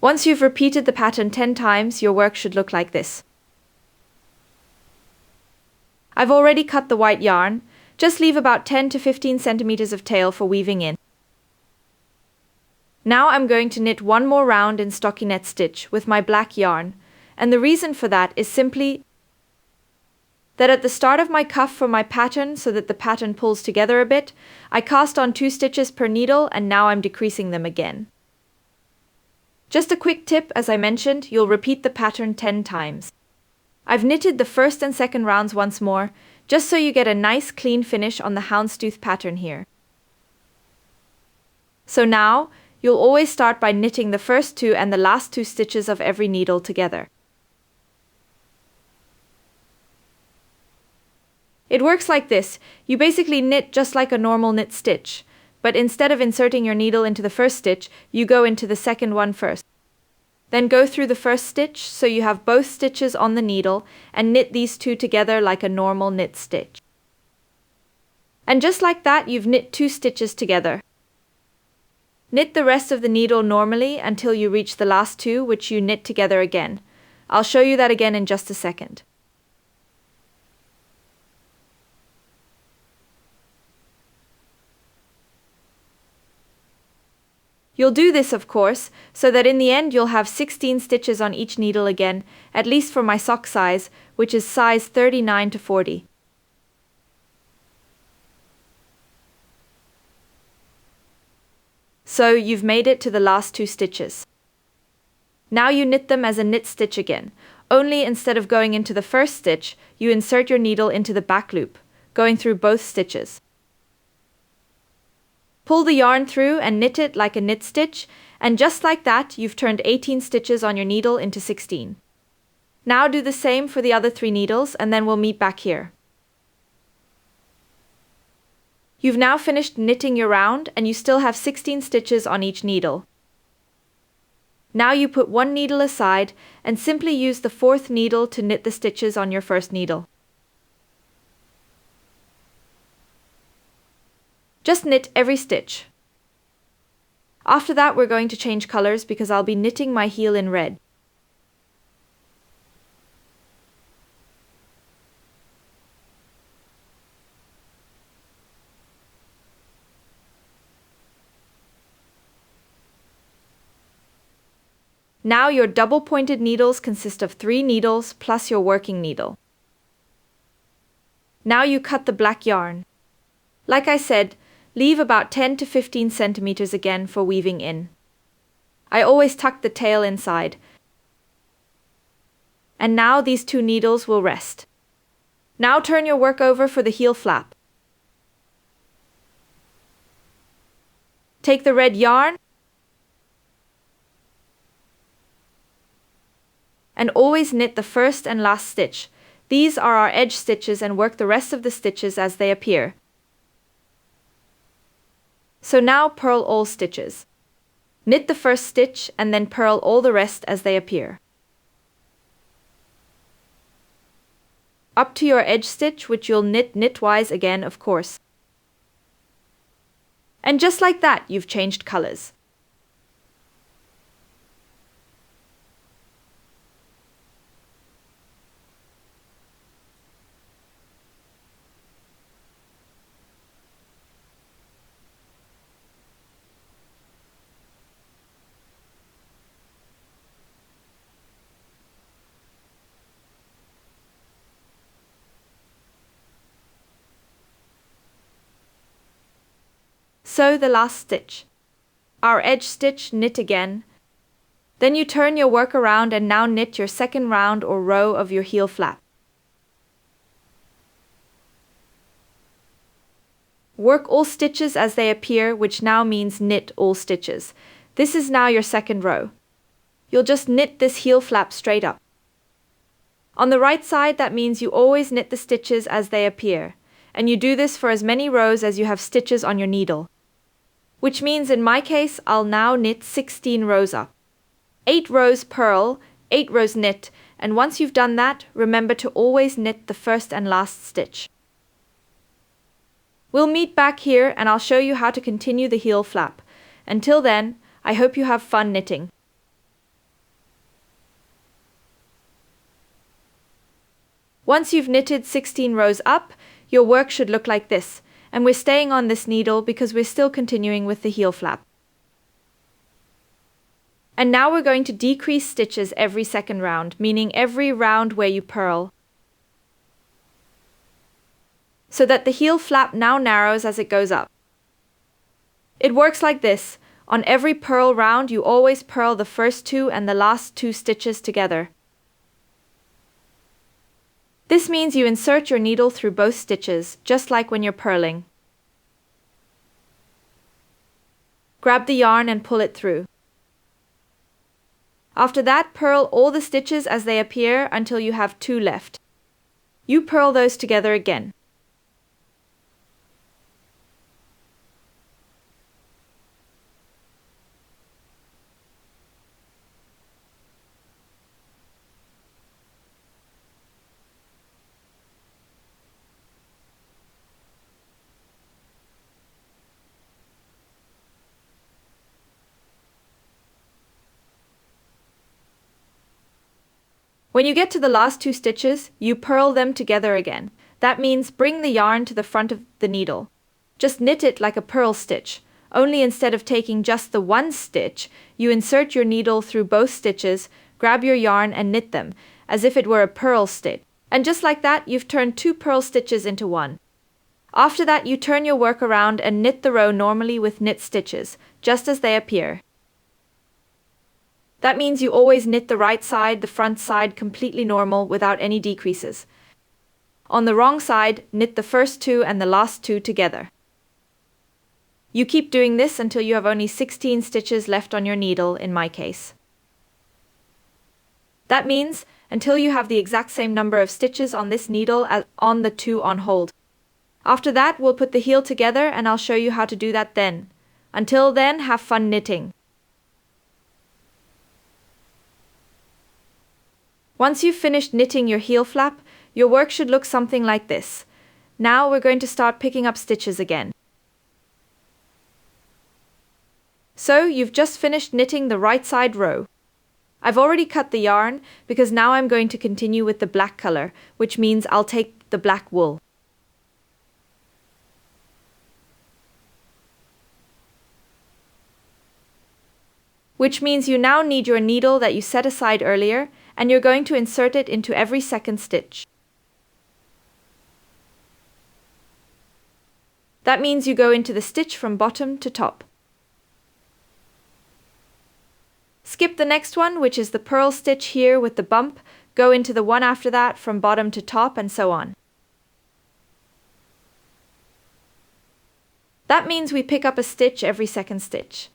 Once you've repeated the pattern 10 times, your work should look like this. I've already cut the white yarn. Just leave about 10 to 15 centimeters of tail for weaving in. Now I'm going to knit one more round in stockinette stitch with my black yarn, and the reason for that is simply that at the start of my cuff for my pattern, so that the pattern pulls together a bit, I cast on 2 stitches per needle, and now I'm decreasing them again. Just a quick tip, as I mentioned, you'll repeat the pattern 10 times. I've knitted the first and second rounds once more, just so you get a nice clean finish on the Houndstooth pattern here. So now, you'll always start by knitting the first 2 and the last 2 stitches of every needle together. It works like this. You basically knit just like a normal knit stitch, but instead of inserting your needle into the first stitch, you go into the second one first. Then go through the first stitch so you have both stitches on the needle and knit these 2 together like a normal knit stitch. And just like that, you've knit 2 stitches together. Knit the rest of the needle normally until you reach the last 2, which you knit together again. I'll show you that again in just a second. You'll do this, of course, so that in the end you'll have 16 stitches on each needle again, at least for my sock size, which is size 39 to 40. So you've made it to the last 2 stitches. Now you knit them as a knit stitch again, only instead of going into the first stitch, you insert your needle into the back loop, going through both stitches. Pull the yarn through and knit it like a knit stitch, and just like that, you've turned 18 stitches on your needle into 16. Now do the same for the other 3 needles, and then we'll meet back here. You've now finished knitting your round, and you still have 16 stitches on each needle. Now you put one needle aside, and simply use the 4th needle to knit the stitches on your first needle. Just knit every stitch. After that, we're going to change colors because I'll be knitting my heel in red. Now your double-pointed needles consist of 3 needles plus your working needle. Now you cut the black yarn. Like I said, leave about 10 to 15 centimeters again for weaving in. I always tuck the tail inside. And now these 2 needles will rest. Now turn your work over for the heel flap. Take the red yarn and always knit the first and last stitch. These are our edge stitches, and work the rest of the stitches as they appear. So now purl all stitches. Knit the first stitch and then purl all the rest as they appear. Up to your edge stitch, which you'll knit knitwise again, of course. And just like that, you've changed colors. Sew the last stitch. Our edge stitch, knit again. Then you turn your work around and now knit your second round or row of your heel flap. Work all stitches as they appear, which now means knit all stitches. This is now your second row. You'll just knit this heel flap straight up. On the right side, that means you always knit the stitches as they appear, and you do this for as many rows as you have stitches on your needle. Which means in my case, I'll now knit 16 rows up. 8 rows purl, 8 rows knit, and once you've done that, remember to always knit the first and last stitch. We'll meet back here and I'll show you how to continue the heel flap. Until then, I hope you have fun knitting. Once you've knitted 16 rows up, your work should look like this, and we're staying on this needle because we're still continuing with the heel flap. And now we're going to decrease stitches every second round, meaning every round where you purl, so that the heel flap now narrows as it goes up. It works like this. On every purl round, you always purl the first 2 and the last 2 stitches together. This means you insert your needle through both stitches, just like when you're purling. Grab the yarn and pull it through. After that, purl all the stitches as they appear until you have 2 left. You purl those together again. When you get to the last 2 stitches, you purl them together again. That means bring the yarn to the front of the needle. Just knit it like a purl stitch, only instead of taking just the one stitch, you insert your needle through both stitches, grab your yarn and knit them, as if it were a purl stitch. And just like that, you've turned 2 purl stitches into 1. After that, you turn your work around and knit the row normally with knit stitches, just as they appear. That means you always knit the right side, the front side completely normal without any decreases. On the wrong side, knit the first 2 and the last 2 together. You keep doing this until you have only 16 stitches left on your needle, in my case. That means until you have the exact same number of stitches on this needle as on the 2 on hold. After that, we'll put the heel together and I'll show you how to do that then. Until then, have fun knitting. Once you've finished knitting your heel flap, your work should look something like this. Now we're going to start picking up stitches again. So you've just finished knitting the right side row. I've already cut the yarn because now I'm going to continue with the black color, which means I'll take the black wool. Which means you now need your needle that you set aside earlier, and you're going to insert it into every second stitch. That means you go into the stitch from bottom to top. Skip the next one, which is the purl stitch here with the bump, go into the one after that from bottom to top, and so on. That means we pick up a stitch every second stitch.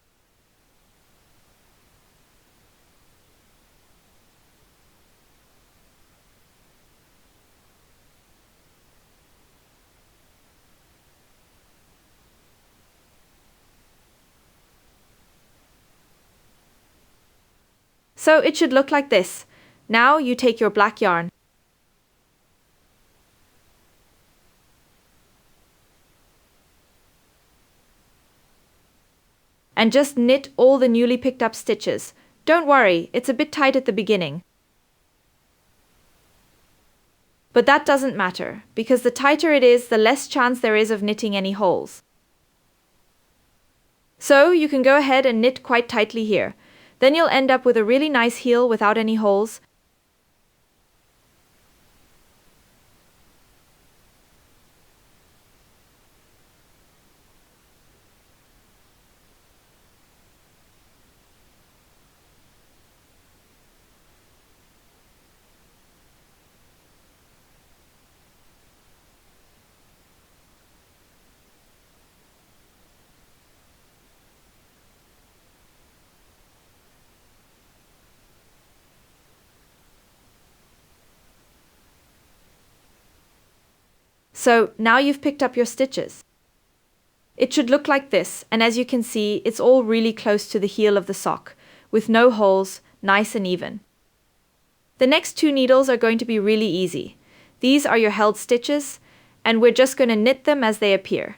So it should look like this. Now you take your black yarn. And just knit all the newly picked up stitches. Don't worry, it's a bit tight at the beginning. But that doesn't matter, because the tighter it is, the less chance there is of knitting any holes. So you can go ahead and knit quite tightly here. Then you'll end up with a really nice heel without any holes. So now you've picked up your stitches. It should look like this, and as you can see, it's all really close to the heel of the sock, with no holes, nice and even. The next 2 needles are going to be really easy. These are your held stitches, and we're just going to knit them as they appear.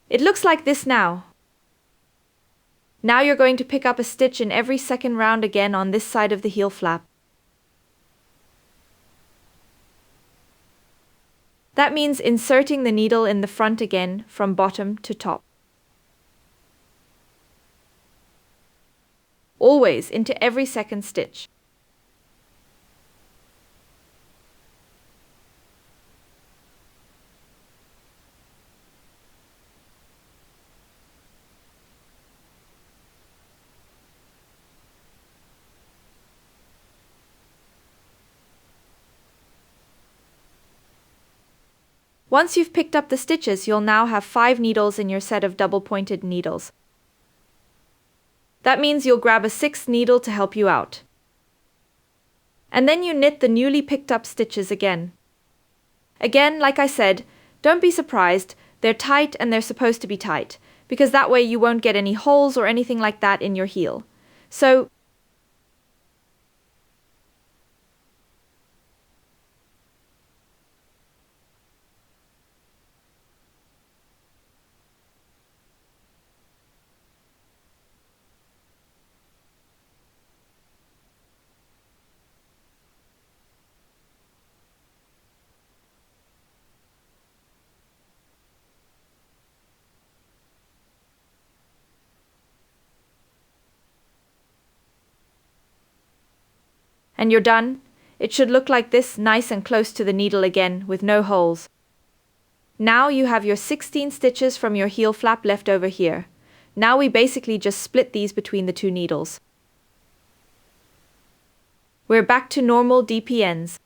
It looks like this now. Now you're going to pick up a stitch in every second round again on this side of the heel flap. That means inserting the needle in the front again from bottom to top. Always into every second stitch. Once you've picked up the stitches, you'll now have 5 needles in your set of double-pointed needles. That means you'll grab a 6th needle to help you out. And then you knit the newly picked up stitches again. Again, like I said, don't be surprised, they're tight and they're supposed to be tight, because that way you won't get any holes or anything like that in your heel. So, and you're done. It should look like this, nice and close to the needle again, with no holes. Now you have your 16 stitches from your heel flap left over here. Now we basically just split these between the 2 needles. We're back to normal DPNs.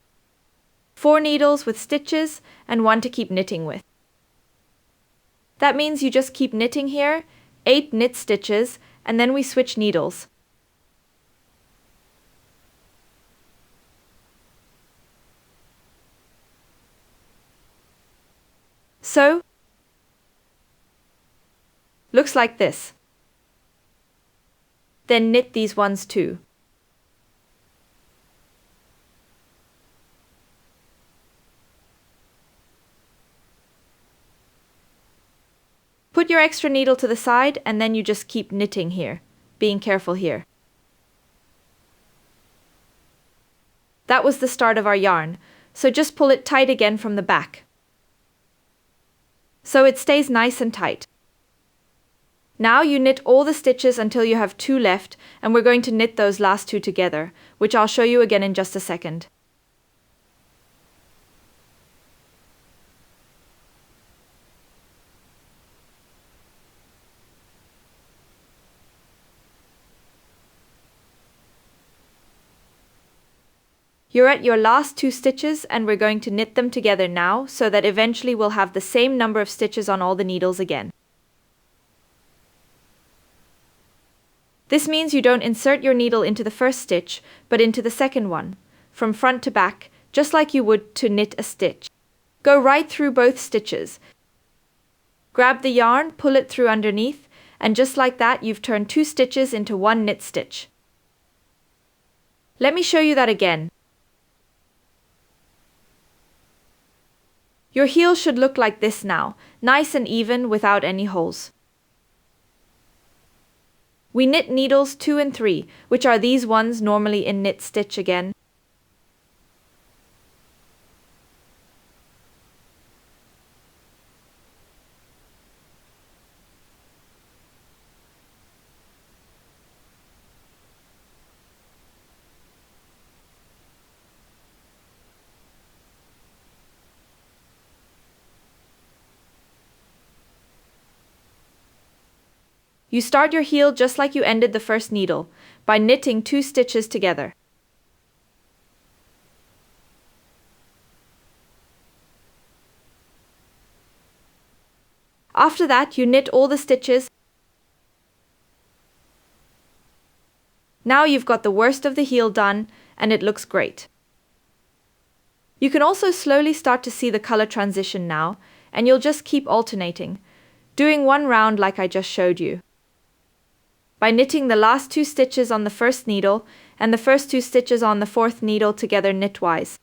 4 needles with stitches and 1 to keep knitting with. That means you just keep knitting here, 8 knit stitches, and then we switch needles. So, looks like this. Then knit these ones too. Put your extra needle to the side and then you just keep knitting here, being careful here. That was the start of our yarn, so just pull it tight again from the back, so it stays nice and tight. Now you knit all the stitches until you have 2 left, and we're going to knit those last 2 together, which I'll show you again in just a second. You're at your last 2 stitches and we're going to knit them together now so that eventually we'll have the same number of stitches on all the needles again. This means you don't insert your needle into the first stitch, but into the second one, from front to back, just like you would to knit a stitch. Go right through both stitches. Grab the yarn, pull it through underneath, and just like that you've turned 2 stitches into 1 knit stitch. Let me show you that again. Your heel should look like this now, nice and even without any holes. We knit needles 2 and 3, which are these ones normally in knit stitch again. You start your heel just like you ended the first needle, by knitting 2 stitches together. After that, you knit all the stitches. Now you've got the worst of the heel done, and it looks great. You can also slowly start to see the color transition now, and you'll just keep alternating, doing 1 round like I just showed you, by knitting the last 2 stitches on the first needle and the first 2 stitches on the 4th needle together knitwise.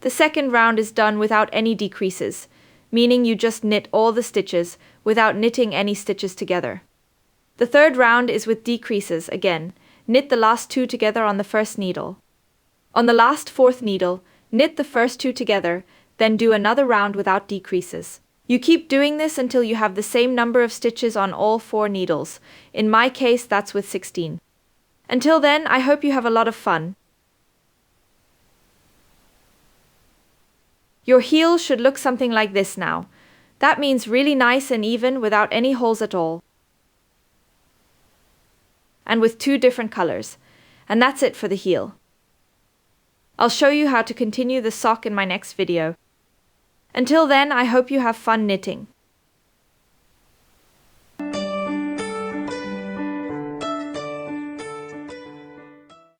The second round is done without any decreases, meaning you just knit all the stitches without knitting any stitches together. The third round is with decreases again. Knit the last 2 together on the first needle. On the last 4th needle, knit the first 2 together, then do another round without decreases. You keep doing this until you have the same number of stitches on all 4 needles. In my case, that's with 16. Until then, I hope you have a lot of fun. Your heel should look something like this now. That means really nice and even without any holes at all. And with 2 different colors. And that's it for the heel. I'll show you how to continue the sock in my next video. Until then, I hope you have fun knitting.